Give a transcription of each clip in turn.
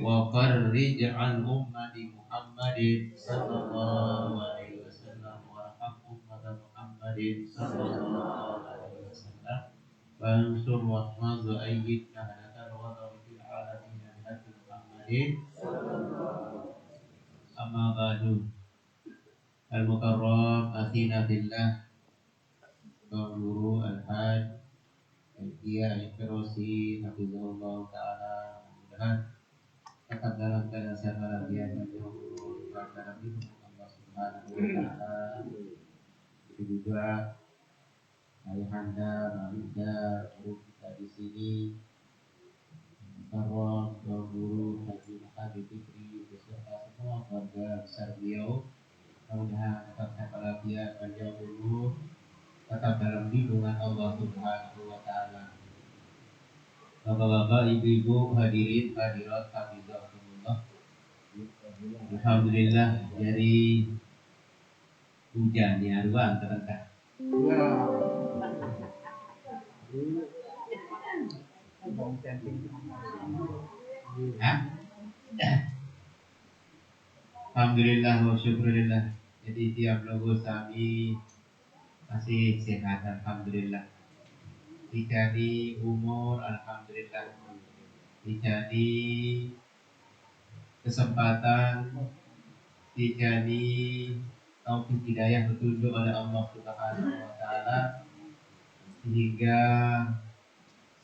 وفرج عن أمة محمد صلى الله عليه وسلم وارحم أمة محمد صلى الله عليه وسلم وانصر واحفظ وأيد كهنة الوطن في العالمين بحق محمد. أما بعد المكرم أخينا بالله Guru Al-Had Dia Al-Firosi Hafizahullah Ta'ala, mudah-mudahan tetap dalam keadaan sehat walafiat dan jauh dalam lindungan Allah Subhanahu wa Ta'ala. Itu juga ayahanda, Mamuda, guru kita di sini, Mukarram, Guru Haji Muhammad Fikri beserta semua keluarga besar beliau, mudah-mudahan tetap sehat walafiat dan jauh tetap dalam lindungan Allah Subhanahu wa Ta'ala. Bapak-bapak, ibu-ibu, hadirin, hadirat, hafizahumullah. Alhamdulillah dari hujan di Arwah terentah. Alhamdulillah wa syukurillah. Jadi tiap logo kami masih sehat, alhamdulillah. Dicari umur, alhamdulillah. Dicari kesempatan, dicari taufik hidayah petunjuk oleh Allah Subhanahu wa Ta'ala, sehingga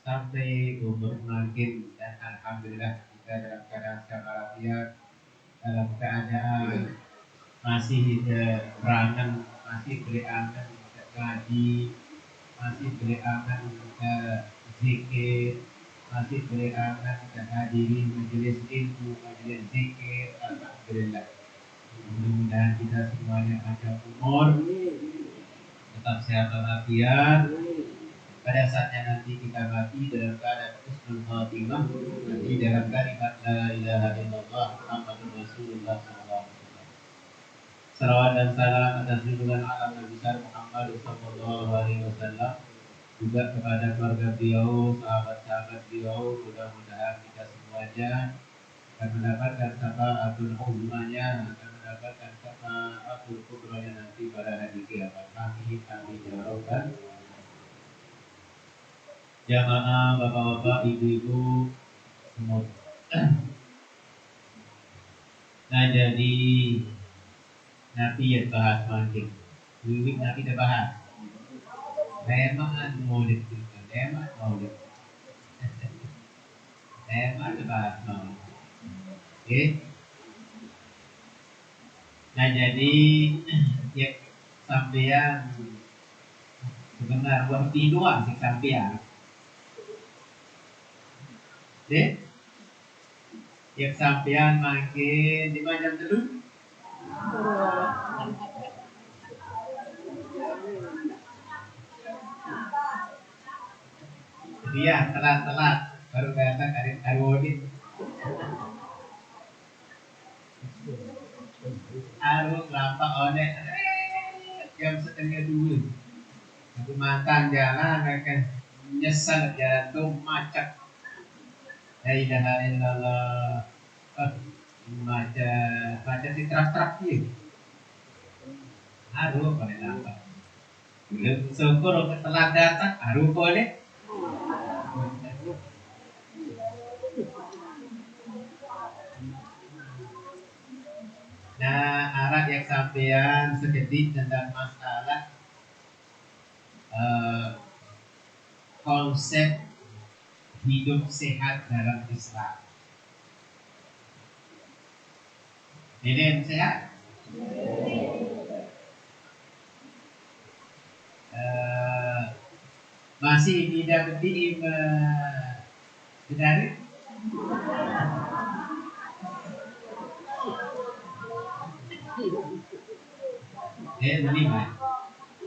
sampai umur makin, dan alhamdulillah kita dalam keadaan sehat walafiat, dalam keadaan masih berangan, masih berangan ngaji, masih berangan zikir, masih berangan hadirin majelis ilmu, majelis zikir, alhamdulillah. Mudah-mudahan kita semuanya panjang umur, tetap sehat walafiat. Pada saatnya nanti kita mati dalam keadaan husnul khatimah, nanti dalam kalimat la ilaha illallah Muhammadur Rasulullah sallallahu alaihi wasallam. Salawat dan salam atas junjungan alam Nabi besar Muhammad sallallahu alaihi wasallam, juga kepada keluarga beliau, sahabat-sahabat beliau. Mudah-mudahan kita semuanya akan mendapatkan syafaatul uzmanya, akan mendapatkan syafaatul kubranya nanti pada hari kiamat. Amin amin ya rabbal jamaah, bapak-bapak, ibu-ibu semua. Nah, jadi Nabi ya bahas mancing. Wiwik Nabi dah bahas. Lemaan maulid kita, lemaan maulid. Lemaan dah bahas maulid. Okay. Nah, jadi ya sampean sebenarnya waktu doang sih sampean. Deh, yang sampean makin di macam dulu. Dia telat-telat baru datang hari Arwodin. Arwod lampak oleh jam 1:30. Aku mantan jalan akan nyesal jatuh macet. La ilaha illallah. Macet di truk-truk dia. Arwod oleh lampak. Syukur telat datang, Arwod oleh. Nah, arah yang sampean sedikit tentang masalah konsep hidup sehat dalam Islam. Ini yang sehat. Masih tidak dari menimah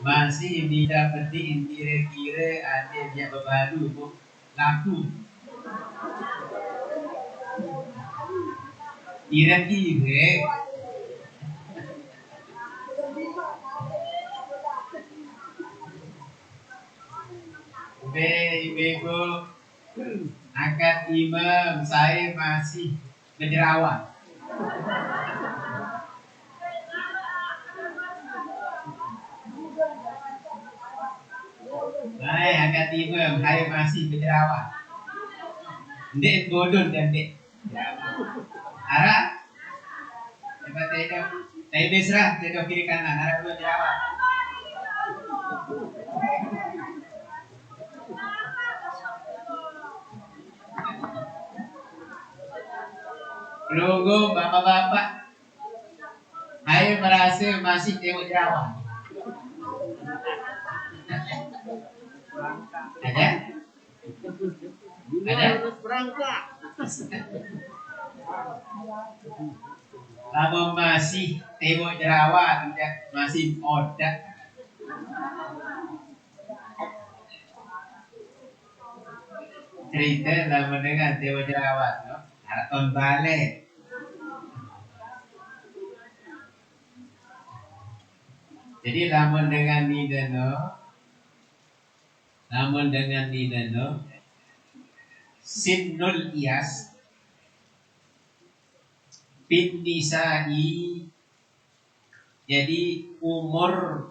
masih didapati kira-kira ada yang berbadu laku kira-kira ibu akad imam saya masih berjerawat. Hai, agak tiba, hai masih berjerawat. Ndek bodoh dan ndek. Ara, coba tadi besrah, tadi kiri kanan, ara berjerawat. Logo bapak-bapak, hai merasa masih tengok jerawat. Ada? Ada? Lama masih tengok jerawat, masih odak. Cerita lama dengan tengok jerawat, no? Harapan balik. Jadi lamun dengan Nidano, Sinnul Iyas bin Nisa'i, jadi umur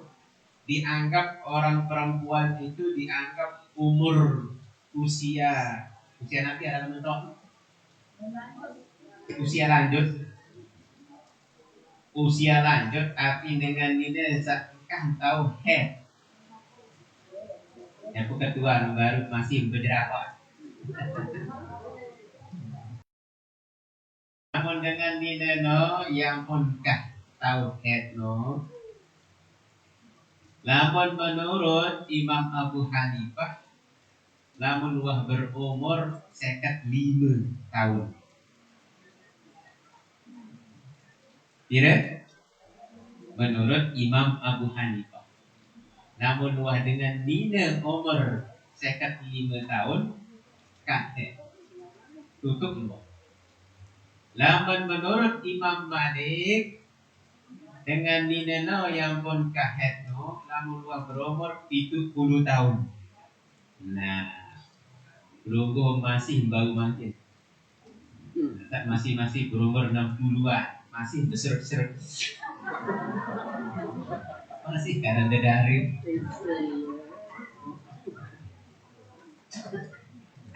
dianggap orang perempuan itu dianggap umur usia nanti ada mentok usia lanjut arti dengan ini kan tahu head yang kedua baru masih berjerawat. Namun dengan dineno yang unkah tauhid no. Namun menurut Imam Abu Hanifah, namun wah berumur 55 tahun. Tidak? Menurut Imam Abu Hanifah. Namun wah dengan nina umur 55 tahun, kakek tutup loh. Lamun menurut Imam Malik dengan nina yang pun kahet no, lamun wah berumur 70 tahun. Nah, logo masih baru makin. Masih berumur 60-an, masih berseret-seret. Masih karena dari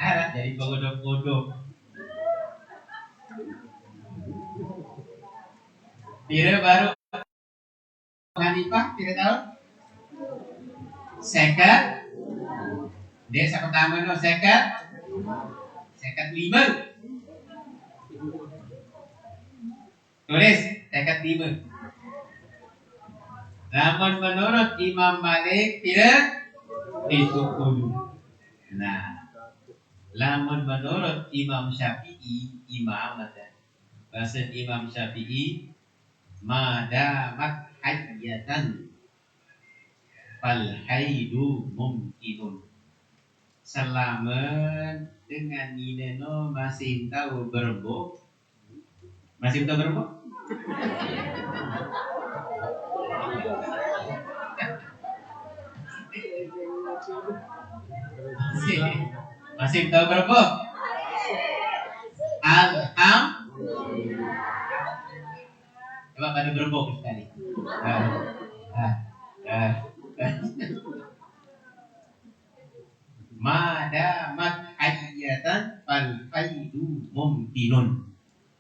arah jadi bodoh-bodoh. Tira baru Hanifah 3 tahun. Sekat. Desa pertama no sekat 5. Tulis sekat 5. Namun menurut Imam Malik tidak 70. Nah, namun menurut Imam Syafi'i, bahasa Imam Syafi'i, madamat hayyatan fal haidu mumkinun. Selama dengan nino masih tahu berembuk. Masih tahu berembuk? Masih tahu berembuk? Alhamdulillah. Coba pada berembuk sekali. Madamat hayyatan fal faidu mumkinun.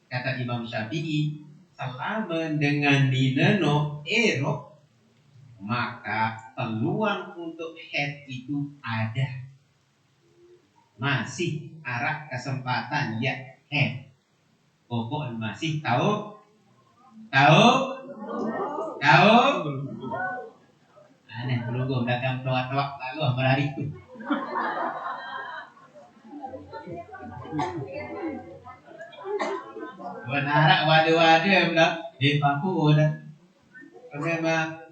Kata Imam Syafi'i, selama dengan dinano erok, maka peluang untuk head itu ada. Masih arah kesempatan ya head. Pokok masih tahu. Aneh belum belakang toa-toa lalu berari itu. Benar wadah-wadah bilang di Papua dah. Memang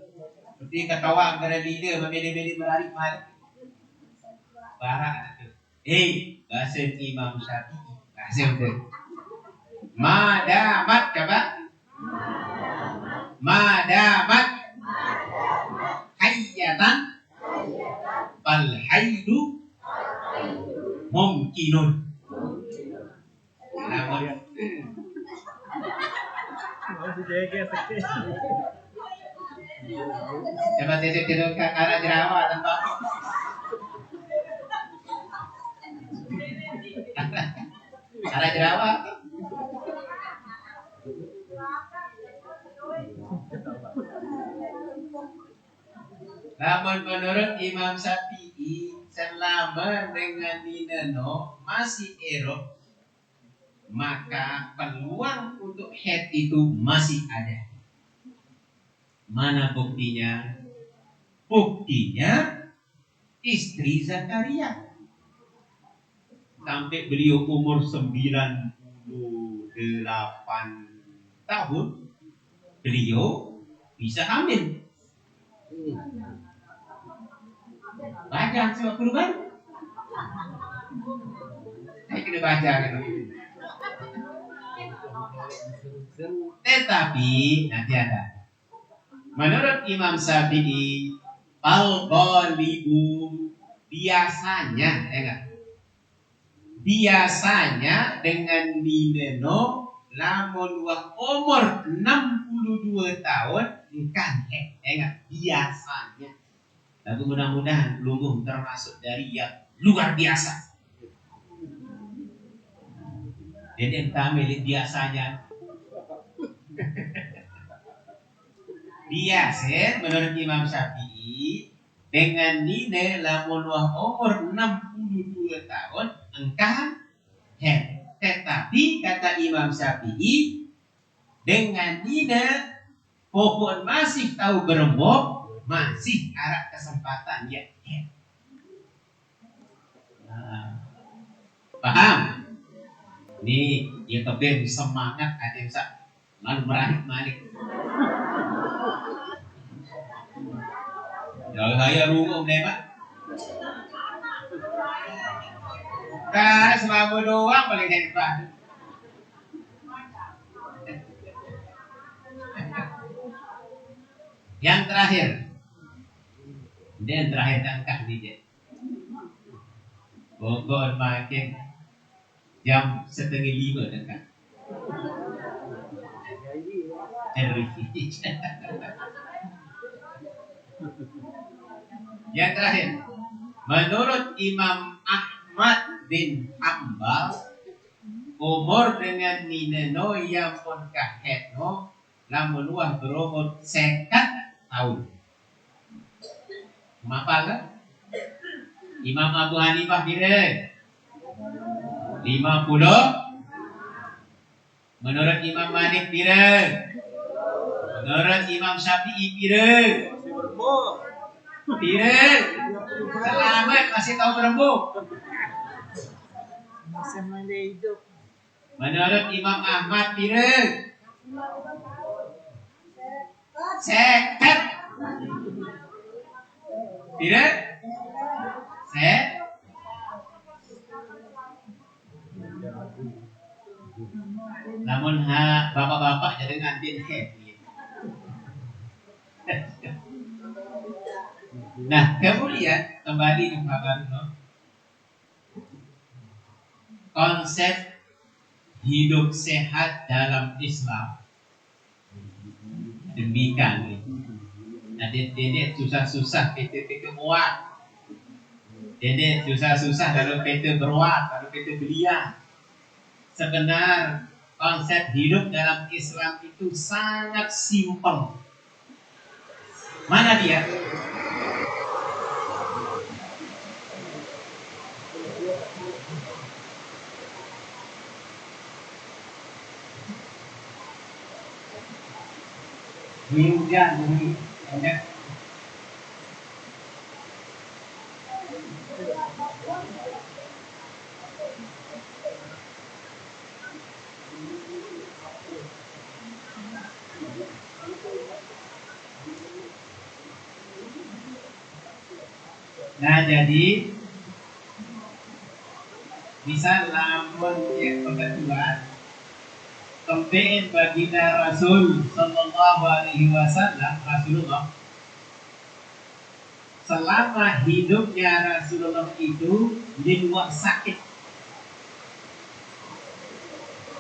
seperti ketawa pada dia memilih-milih berari mari. Barak itu. Bahasa Imam Syafi'i. Bahasa itu. Madamat coba. Madamat hayyatan fal haidu mumkinun. Coba tidur ke arah jerawat tanpa arah jerawat. Namun menurut Imam Syafi'i, selama dengan dineno masih erok, maka peluang untuk head itu masih ada. Mana buktinya? Buktinya istri Zakaria sampai beliau umur 98 tahun beliau bisa hamil. Baca surat Quran. Saya kena baca kan. Tetapi nanti ada. Menurut Imam Syafi'i, al-ghalibu biasanya, biasanya dengan dineno lamun wah umur 62 tahun kan biasanya. Tapi mudah-mudahan lumbuh termasuk dari yang luar biasa. Jadi kita milik biasanya. Biasa menurut Imam Syafi'i dengan nilai lamun wah umur 62 tahun engkau head. Tetapi kata Imam Syafi'i dengan nilai pohon masih tahu berembuk masih ada kesempatan ya head. Paham? Ini ya keben semangat ada yang lalu meranik-manik. Rồi saya rumah Pak. Kan selama doang paling hebat. Yang terakhir. Dan terakhir angkat DJ. Bogor makin jam 4:30 angkat. Yang terakhir, menurut Imam Ahmad bin Ambal, umur dengan nineno yang pun kahetno lamun wah berumur 50 tahun. Mapal kan? Imam Abu Hanifah kira 50. Menurut Imam Malik kira. Menurut Imam Syafi'i kira. Tidak. Selamat masih tahu berembuk. Menurut Imam Ahmad tidak. Seket. Tidak. Namun bapak-bapak jadi ngantin head. Nah, kemudian kembali kepada konsep hidup sehat dalam Islam. Demikian. Nah, dedek susah-susah PT muat. Dedek susah-susah kalau PT beruat, kalau PT belia. Sebenarnya konsep hidup dalam Islam itu sangat simpel. Mana dia? Hujan ini banyak. Nah, jadi misal lamun yang kebetulan kempen baginda Rasul Sallallahu Alaihi Wasallam, Rasulullah selama hidupnya Rasulullah itu di luar sakit,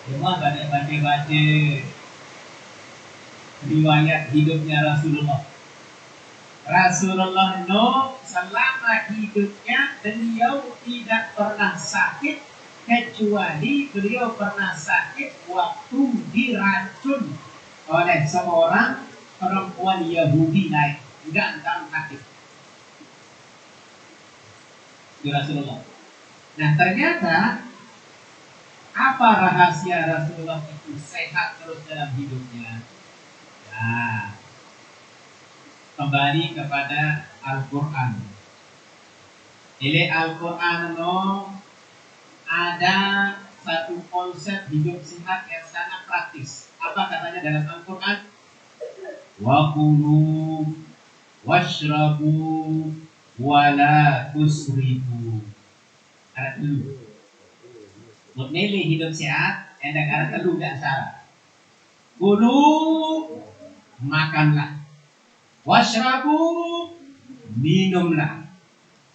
semua badai-badai riwayat hidupnya Rasulullah. Rasulullah selama hidupnya beliau tidak pernah sakit, kecuali beliau pernah sakit waktu diracun oleh seorang perempuan Yahudi naik, enggak sakit. Itu Rasulullah. Nah ternyata apa rahasia Rasulullah itu sehat terus dalam hidupnya? Nah, kembali kepada Al-Quran. Ini Al-Quran ada satu konsep hidup sehat yang sangat praktis. Apa katanya dalam Al-Quran? Wa kulu washrabu wala tusrifu. Ada dulu. Untuk milih hidup sehat, endang ada telu gak salah. Kulu, makanlah. Washrabu, minumlah.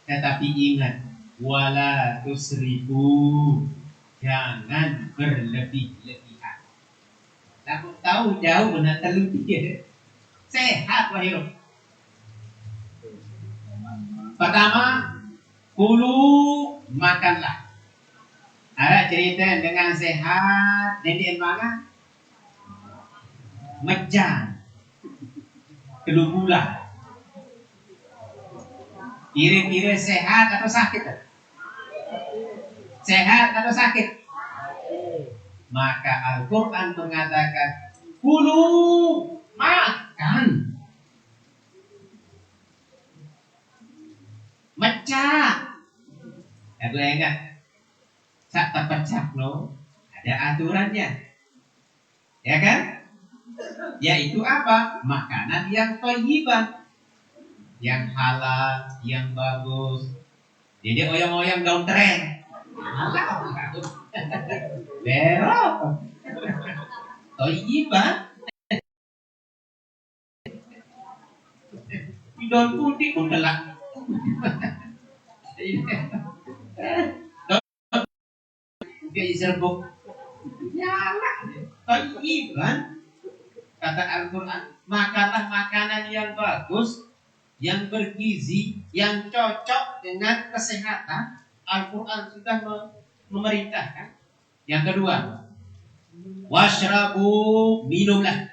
Tetapi ingat, wala tusrifu, jangan berlebih-lebihan. Aku tahu jauh benar telu tiga. Sehat wahiro. Pertama, kulu, makanlah. Ada cerita dengan sehat, jadi mana? Mejan, kelumpulan. Kira-kira sehat atau sakit? Sehat atau sakit? Maka Al-Quran mengatakan, kulu, makan. Mecah. Aku ingat, sak terpecah ada aturannya, ya kan? Yaitu apa? Makanan yang thayyibah, yang halal, yang bagus. Jadi oyang-oyang daun tren, halal, berok, thayyibah. Daun putih pun telak. Dia diserbuk. Nyala. Thayyiban. Kata Al-Quran, makanlah makanan yang bagus, yang bergizi, yang cocok dengan kesehatan. Al-Quran sudah memerintahkan. Yang kedua, washrabu, minumlah.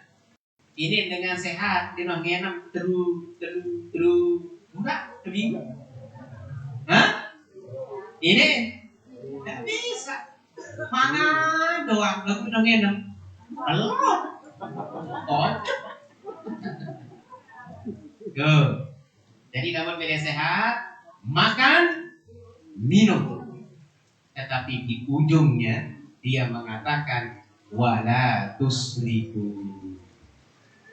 Ini dengan sehat, dengan ngenam teru, enggak, terbingung. Hah? Ini tidak bisa. Mana doang lagu udah ngenem. Halo. Kocok. Go. Jadi namun pilih sehat, makan, minum. Tetapi di ujungnya dia mengatakan wala tusrifu.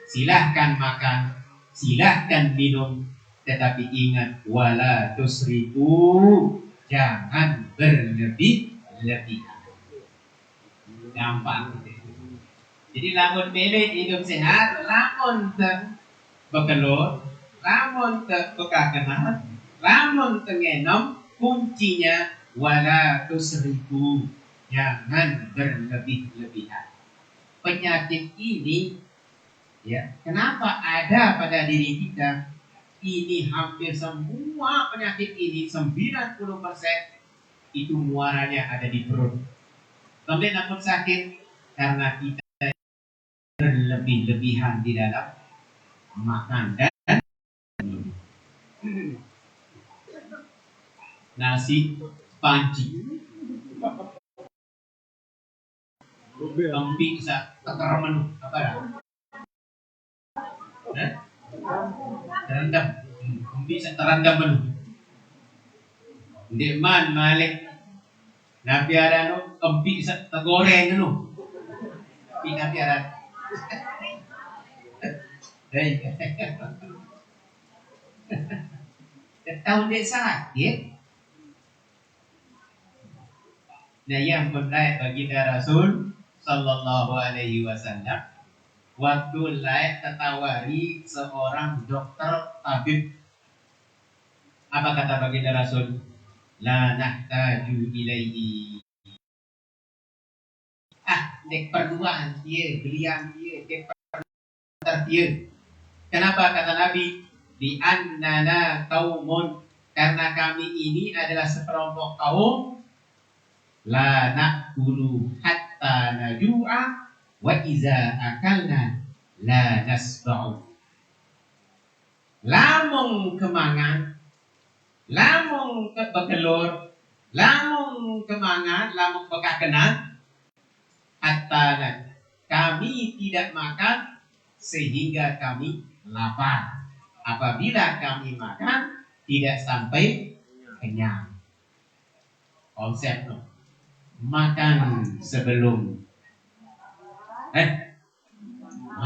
Silahkan makan, silahkan minum, tetapi ingat wala tusrifu, jangan berlebih-lebihan. Gampang. Jadi lamun milih hidup sehat, lamun bekelur, lamun bekakenan, lamun tengenom, kuncinya wala tusrifu, jangan berlebih-lebihan. Penyakit ini, ya, kenapa ada pada diri kita? Ini hampir semua penyakit ini 90% itu muaranya ada di perut. Kemudian namun sakit karena kita berlebih-lebihan di dalam makan dan minum. Nasi panci, kempi bisa teker menu apa ya? Terendam, kempi bisa terendam menu. Deman malik, nabi ada kempi bisa tergoreng menu. Kempi nabi ada. Tahu dia sakit. Nah yang benar baginda Rasul Sallallahu Alaihi Wasallam waktu layak tertawari seorang dokter tabib. Apa kata baginda Rasul? La nahtaju ilaihi. Dek perluan dia, belian dia, dek setia. Kenapa kata Nabi? Di annana qaumun, karena kami ini adalah sekelompok kaum la na'kulu hatta naju'a wa iza akalna la nasba'u. Lamun kemangan, lamun bekelur, lamun kemangan, lamun bekakenan, hatta kami tidak makan sehingga kami lapar. Apabila kami makan tidak sampai kenyang. Konsep no. Makan sebelum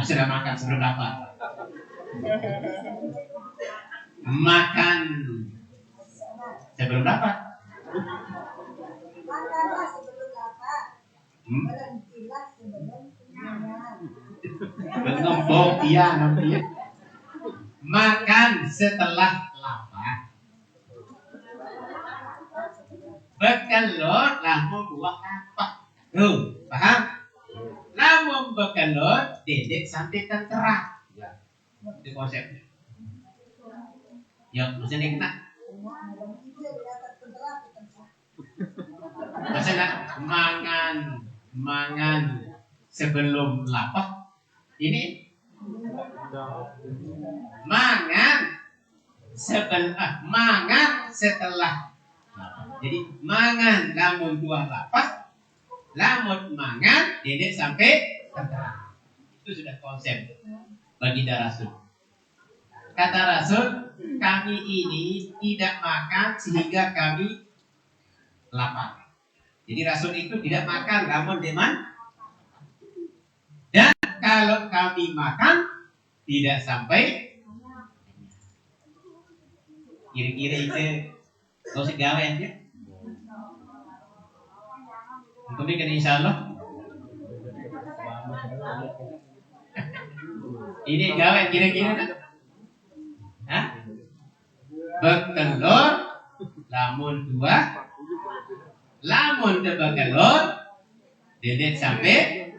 sudah makan sebelum lapar. Makan sebelum lapar. Makanlah sebelum lapar. Berhentilah sebelum kenyang. Mengembok dia nanti. Makan setelah lapar. Bekelor lamun buah apa? Tuh, paham? Lamun bekelor dedek sampai tentera. Ya, itu konsepnya. Ya, maksudnya kena. Maksudnya mangan sebelum lapar. Ini mangan setelah lapar. Jadi mangan lamun buah lapar, lamun mangan dedek sampai tentera. Itu sudah konsep baginda Rasul. Kata Rasul, kami ini tidak makan sehingga kami lapar. Jadi Rasul itu tidak makan lamun deman. Dan kalau kami makan tidak sampai. Kira-kira itu kau segawe aja. Kemudian insya Allah ini gawe kira-kira kan? Bekelor lamun dua, lamun bekelor dedek sampai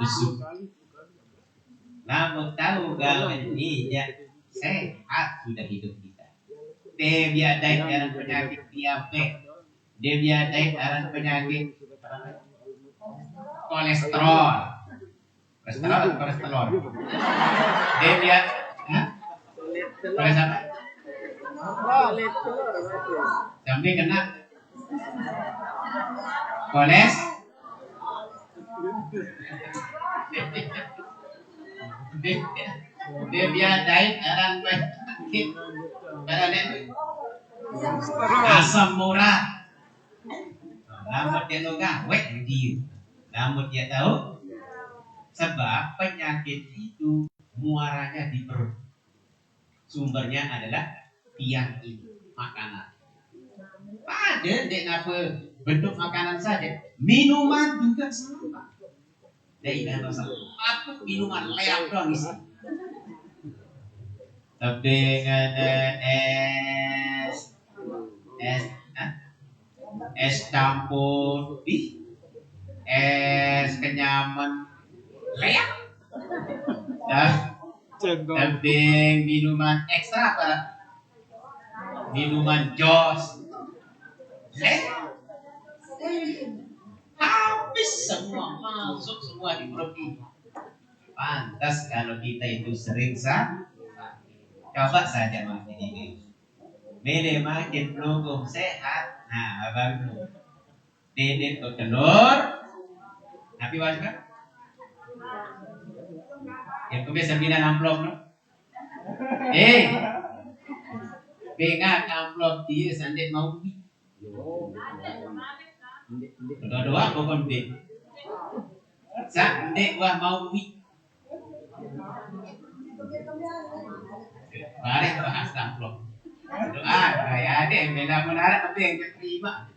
busuk. Namun tahu gawe ini ya sehat sudah hidup kita. Dia biadai dalam penyakit diabetes, dia biadai dalam penyakit kolesterol. Kolesterol. Dia biad, kolesterol. Sampai kena koles. Dia biadai dalam penyakit asam urat. Namun dia nggak gawe dia. Namun dia tahu sebab penyakit itu muaranya di perut. Sumbernya adalah tiang ini, makanan. Pada dek apa bentuk makanan saja, minuman juga sama. Tidak masalah. Aku minuman leak doang isi. Tapi ada es campur, es kenyaman, leak. Tapi minuman ekstra apa? Minuman jos, leak. Habis semua, masuk semua di perut kita. Pantas kalau kita itu sering coba saja makin ini. Milih makin pelukung sehat. Nah, baru dedek bertelur. Tapi wajib kan? Yang kebiasa 9 amplop no? Bengat amplop dia sandet mau bi. Doa bukan dek. Sandet wah mau bi. Mari bahas amplop. Doa kayak ada yang beda menarik tapi yang terima.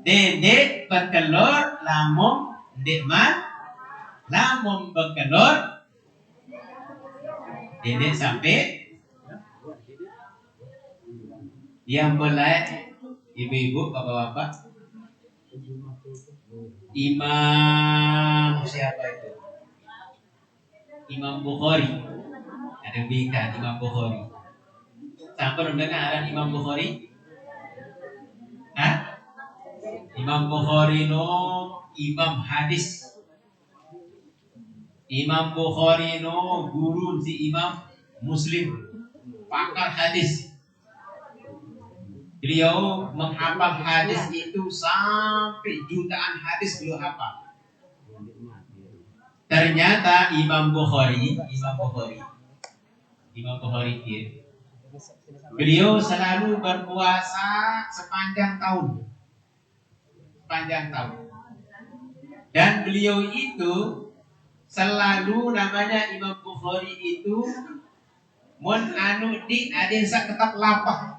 Dedek bertelur lamun dekman, lamun bertelur dedek sampai yang boleh ibu-ibu bapak-bapak Imam siapa itu? Imam Bukhari. Ada BK Imam Bukhari. Sampai dengar Imam Bukhari? Hah? Imam Bukhari no Imam hadis. Imam Bukhari no guru si Imam Muslim, pakar hadis. Beliau menghafal hadis itu sampai jutaan hadis beliau hafal. Ternyata Imam Bukhari dia, beliau selalu berpuasa sepanjang tahun. Dan beliau itu selalu namanya Imam Bukhari itu mon anu di ada sak tetap lapar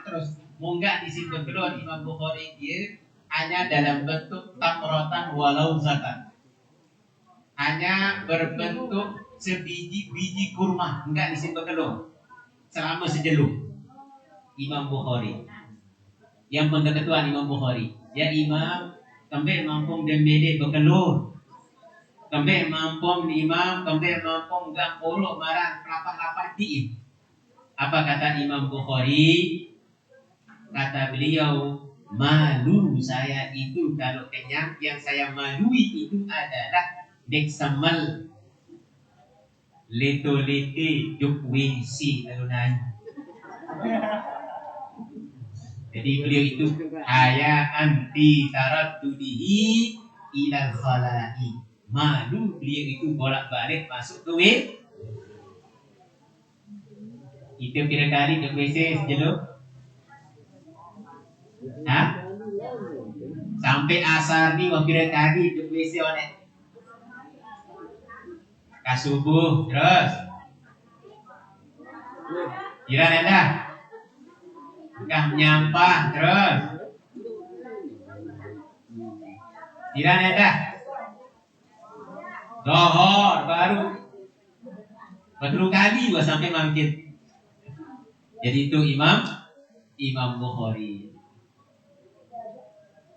terus munggah disimpan keluar. Imam Bukhari dia hanya dalam bentuk tamrotan walau zakat, hanya berbentuk sebiji kurma, enggak disimpan keluar selama sejelum. Imam Bukhari yang pendeketuan Imam Bukhari ya imam sampai mampu dembede bekelur, sampai mampu imam, sampai mampu enggak polo marah kelapa diim. Apa kata Imam Bukhari? Kata beliau, malu saya itu kalau kenyang, yang saya malui itu adalah dek semal leto-lete juk wisi lalu naik. Jadi beliau itu haya anti taraddudihi ilal khalai. Malu beliau itu bolak-balik masuk ke WC. Itu kira kali ke WC sejeluk. Hah? Sampai asar ni wakira kali ke WC oleh kasubuh terus. Kira dah. Bukan nyampah terus. Kira dah. Dohor baru. Betul kali gua sampai mangkit. Jadi itu Imam Bukhari.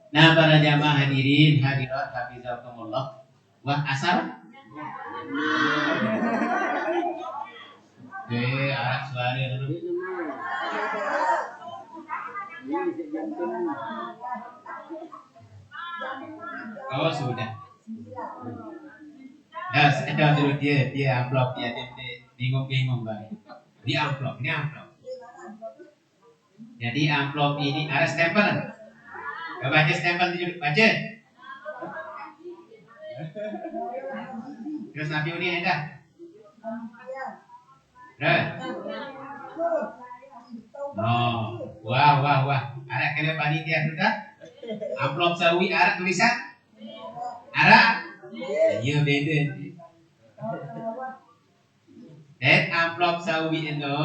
Nah, para jamaah hadirin hadirat hafizakumullah. Wah, asar. Arak suara dulu. Oh, sudah. Nah, sekedar dulu dia amplop dia bingung banget. Ini amplop. Jadi amplop ini ada stempel. Baca stempel dulu, baca. Terus Nabi ini dah. Oh, wah. Ada kena panitia sudah. Amplop sawi ada tulisan. Ada. Ya beda. Dan amplop sawi itu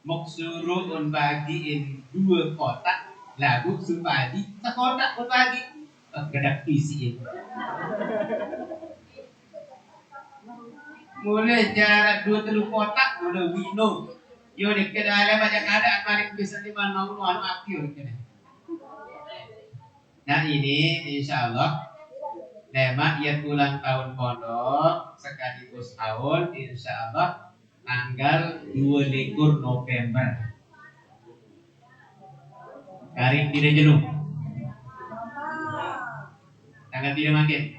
muksurun bagiin 2 kotak. Lagu supadi sekotak pun bagi kedak isi itu. Mulai jarak 2-3 kotak mulai wino. Yo di kedai banyak ada balik bisa di mana mau akhir kene. Nah ini insyaallah tema ia ulang tahun pondok sekaligus tahun insyaallah tanggal 22 November. Garing tidak jenuh. Tanggal tidak makin.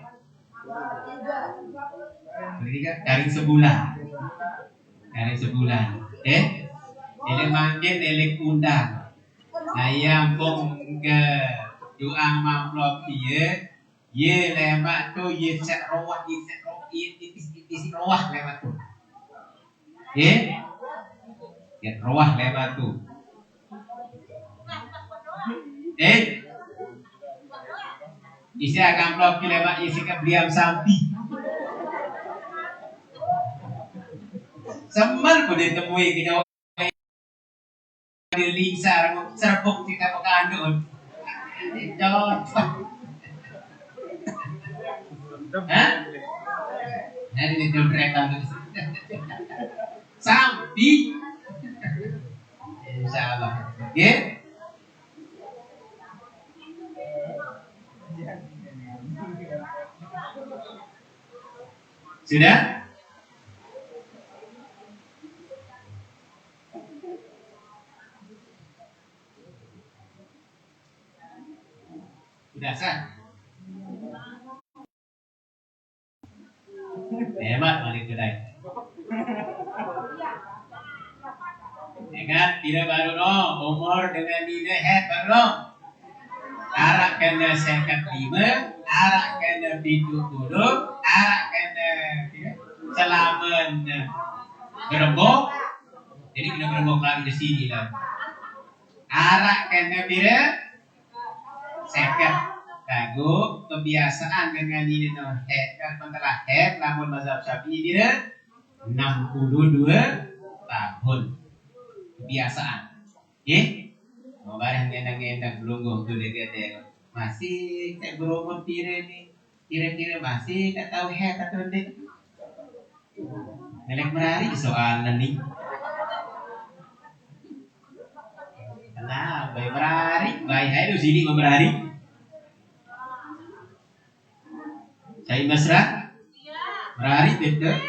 Garing sebulan. Ele makin ele undang. Nah yang pom ke juang mamplok dia, ye lemak tu ye set rawat isi rawah lemak tu. Ye rawah lemak tu. Isi akan blok lemak isi kebliam sapi. Semal pun ditemui kita di lingsar serbuk kita pekandun. Cocok. Hah? Nanti dijebrekan tu. Sapi. Insyaallah. Nggih. Sudah? Sudah sah? Hebat balik kedai. Ingat, tidak baru dong. Umur dengan tidak head baru dong. Arak kena sekat 5, arak kena pintu turun, arak kena selaman gerembok. Jadi kena gerembok lagi di sini lah. Arak kena bila sekat. Tagu kebiasaan dengan ini no head kan telah head namun mazhab Syafi'i dia 62 tahun kebiasaan. Mau barang ngendang-ngendang belum tu dia masih tak berumur kira masih tak tahu head atau tidak. Melek merari soal nanti. Nah, baik merari, baik hai tu sini merari. Saya mesra? Merari betul.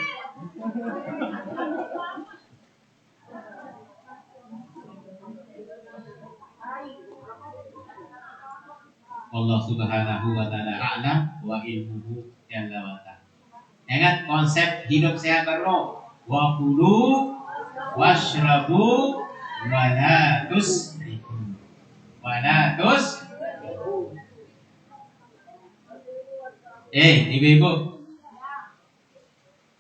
Allah Subhanahu wa taala a'lam wa ilmuhu jalla wa ta'ala. Ingat konsep hidup sehat baru. Wa kulu washrabu wa la tusrifu. Wa la tus. Ibu-ibu.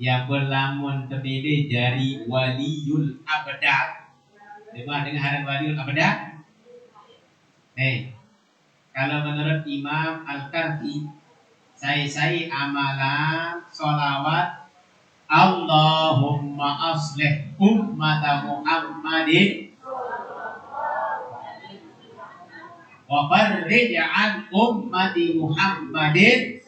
Yang berlamun terdiri dari waliul abdah. Dengar dengan waliul abdah. Kalau menurut Imam Al-Karfi, saya amalan sholawat Allahumma aslih ummata Muhammadin wa farrij an ummati Muhammadin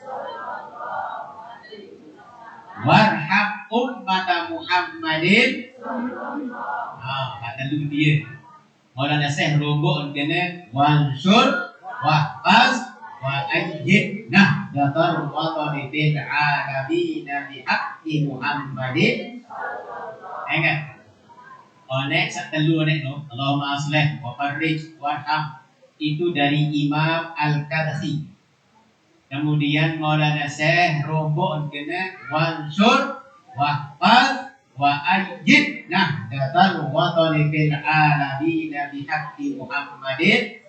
warham ummata Muhammadin. Kata lu dia. Maulana Syekh rombok kena wansur wahfaz wa ayyid nahdatar watani bil alamin bi haqqi Muhammadin. Ingat. Oleh satelu nek no Allahumma aslih wa farrij warham itu dari Imam Al-Karfi. Kemudian Maulana Syekh rombok kena wansur wahfaz wa ayyid nahdatar watani bil alamin bi haqqi Muhammadin.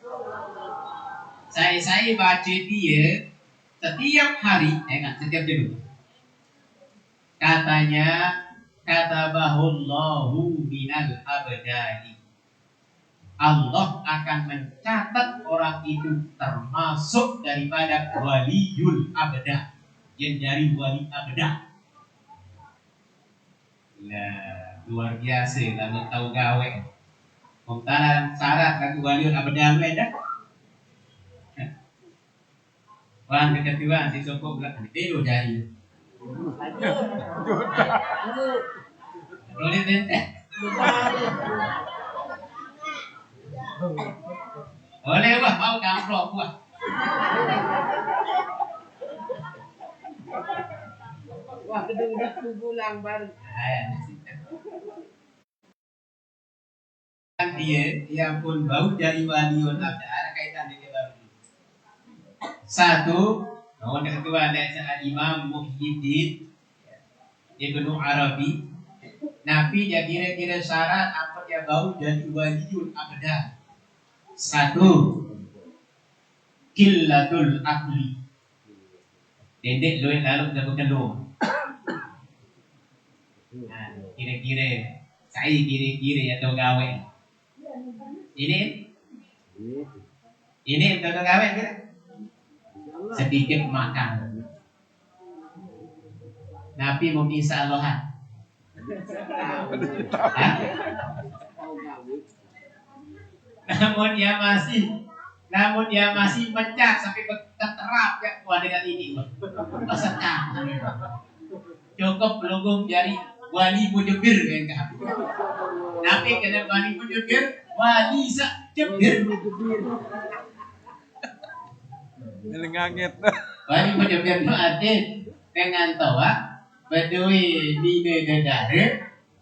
Saya baca dia setiap hari, setiap jenuh. Katanya katabahullahu minal abdani. Allah akan mencatat orang itu termasuk daripada waliul abdah, yang dari wali abdah. Nah, luar biasa lalu tahu gawe. Mungkin syarat lagu waliul abdah dah. Wan keketuaan si sokok belakang itu dari. Boleh teh. Boleh bah mau kamplok buah. Wah, gedung dah pulang baru. Dia pun bau dari waliul abdah ada kaitan dengan baru. Satu, nomor kedua ada Imam Muhyiddin Ibnu Arabi. Nabi dia kira-kira syarat apa dia bau jadi waliul abdah. Satu, killatul akli. Dedek loin lalu dah berkelur. Nah, kira-kira saya kira-kira atau gawe. Ini untuk gawe kira? Sedikit makan. Nabi mau insya Allah. Namun dia masih pecah sampai terterap ya dengan ini. Peserta. Cukup belum jadi wali mujibir kan? Nabi kena wali mujibir, wali sakjibir. Ngelengangit. Wali mujibir itu ada dengan tawa bedui di negara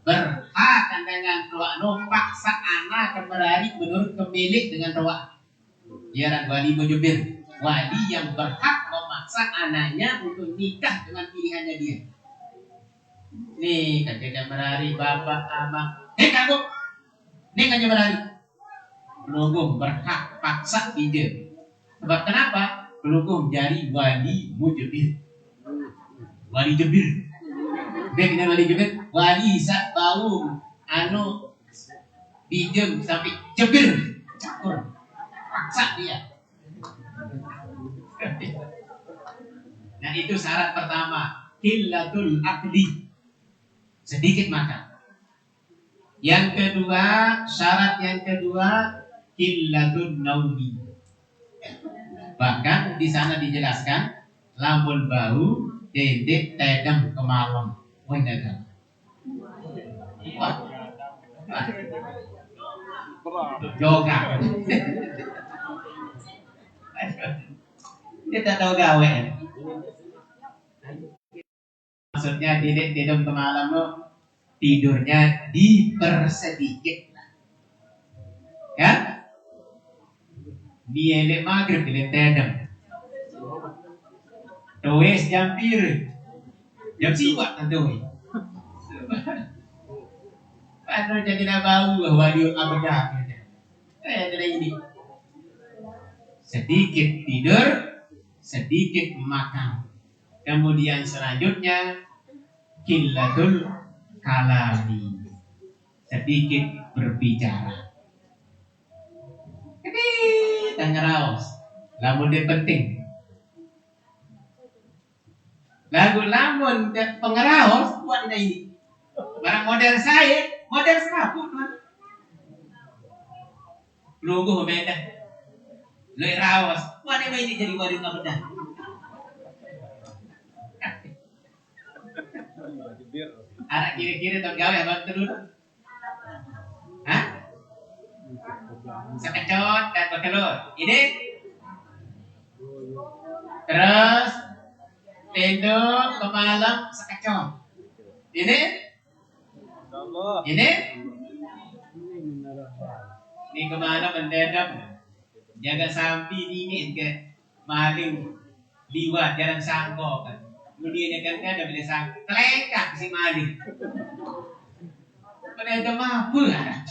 berhak dengan tua no paksa anak kembali menurut pemilik dengan tua. Biaran wali mujubir, wali yang berhak memaksa anaknya untuk nikah dengan pilihannya dia. Nih kata berari bapak ama, kamu, nih kata berari, belum berhak paksa dia. Sebab kenapa? Belum jadi wali mujubir, wali jubir. Bagaimana wali jubir? Wali sak bau anu dijem sampai jebir cakur paksa dia. Nah itu syarat pertama, qillatul aqli, sedikit makan. Yang kedua, syarat yang kedua, qillatul naumi. Bahkan di sana dijelaskan lamun bau dedek tedem ke malam. Wah, dagang. Wah. Joga. Kita tahu gawe. Maksudnya dedek tedem ke malam lo tidurnya dipersedikit lah. Ya? Dia elek maghrib elek tedem. Tuwes jam pir. Jam siwak tentu. Padahal jadi bau wadiul abadah. Jadi ini. Sedikit tidur, sedikit makan. Kemudian selanjutnya qillatul kalami. Sedikit berbicara. Kita ngeraos. Lamun dia penting. Lamun pengeraos buat ini. Barang model saya, model seraput kan. Lugu beda. Lu raos, buat ini jadi waduh kabedah. Anak kiri-kiri atau gawe abang terus. Hah? Sekecot dan berkelur. Ini. Terus tidur ke malam sekecot. Ini. Ini kemana mendadak? Jaga sampi dingin ke maling liwat jalan sangko kan. Kemudian kan ada bila sangko kelekak si maling. Pada ada mampu lah.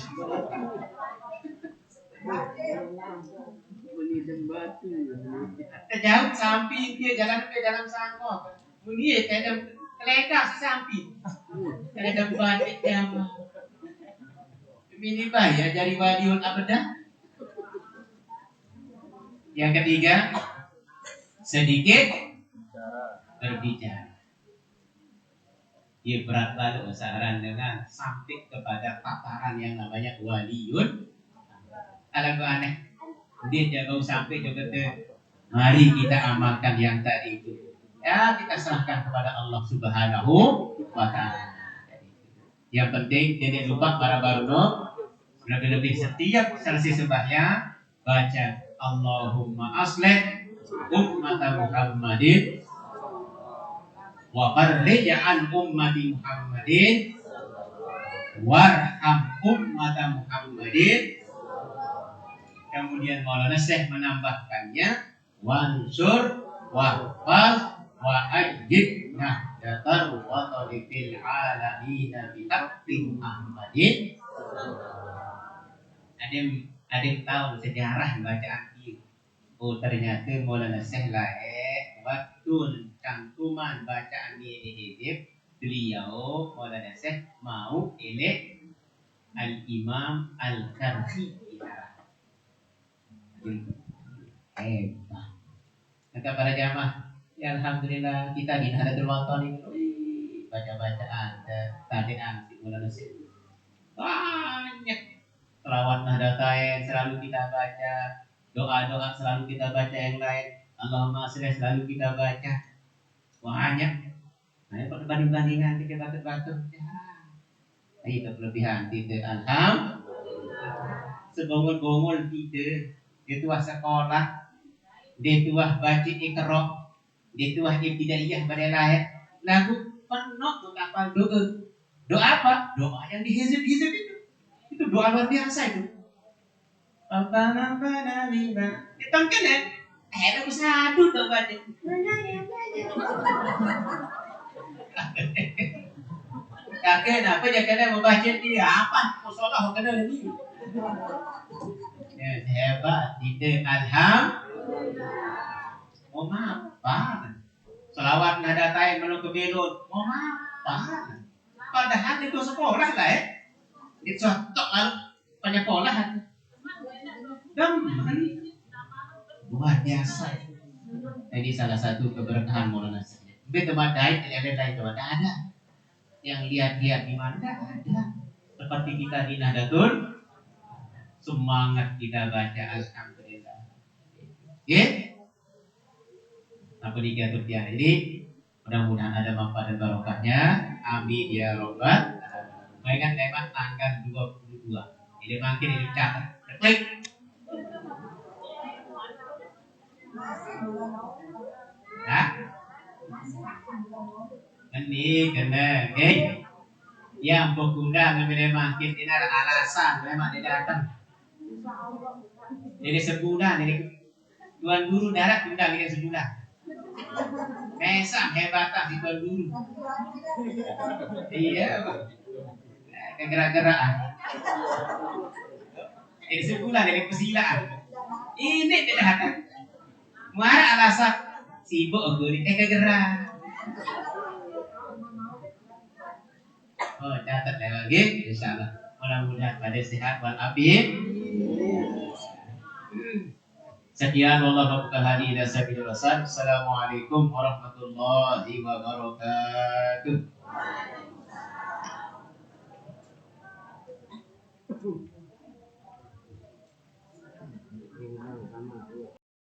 Terjauh sampi dia jalan ke dalam sangko. Kemudian ada kelekak si sampi. Ada batik yang ini bahaya jadi wadiul abadah. Yang ketiga, sedikit berbicara. Ia berat lalu saran dengan sampai kepada tataran yang namanya waliun. Alago aneh, dia jago sampai juga mari kita amalkan yang tadi itu. Ya kita serahkan kepada Allah Subhanahu wa Ta'ala. Yang penting tidak lupa para baruno, lebih-lebih setiap selesai sembahyang baca Allahumma aslih ummata Muhammadin wa farrij an ummati Muhammadin warham ummata Muhammadin. Kemudian Maulana Syekh menambahkannya wansur wahfaz wa ajid nahdatar wa tariqil alamin bi haqqi Muhammadin. Ada yang tahu sejarah bacaan ini. Oh ternyata Maulana Syekh waktu cantuman bacaan ini hidup, beliau Maulana Syekh mau elek Al-Imam Al-Karhi. Hebat. Kata para jamaah, ya alhamdulillah kita di Nahdlatul Wathon ini baca-bacaan tadi anti Maulana Syekh banyak. Selawat Nahdlatain selalu kita baca, doa-doa selalu kita baca yang lain, Allahumma sholli selalu kita baca. Banyak. Nah, perbanding-bandingan kita batuk-batuk. Ya. Itu kelebihan kita. Alhamdulillah. Sebongol-bongol kita. Dia tuah sekolah, dia tuah baca Iqra, dia tuah ibtidaiyah pada lahir. Lagu penuh tuh kapal doa. Doa apa? Doa yang dihizib-hizib itu. Itu doa luar biasa itu. Apa-apa lima. Ditangkan ya. Akhirnya aku sadu tuh baca. Kakek kenapa dia kena membaca dia apa? Musola kena ini. Hebat, tidak alhamdulillah. Oh apa? Selawat nada tain melu kebelot. Oh apa? Padahal itu sekolah lah ya. Itu tok lalu penyekolah. Luar biasa. Ini salah satu keberkahan Maulana Syekh. Betul badai, tidak ada itu ada. Yang lihat-lihat di mana ada. Seperti kita di Nahdlatul, semangat kita baca alhamdulillah. Ya. Apa diatur dia ini? Mudah-mudahan ada manfaat dan barokahnya. Amin ya robbal alamin. Mainkan tema tanggal 22. Ini makin ini catat. Klik. Hah? Ini kena, oke? Yang berguna ngambil makin ini ada alasan memang dia datang. Jadi sebulan ini tuan guru darat undang ini sebulan. Mesam hebatan si tuan guru. Iya, kegerak-geraan. Ini sebulan ini pesilaan. Ini dia datang. Muara alasan sibuk aku ini kegerak. Oh, catat lagi, insyaallah. Mudah-mudahan pada sehat walafiat. Sekian wallahu hadi ila sabil rasul. Assalamualaikum warahmatullahi wabarakatuh.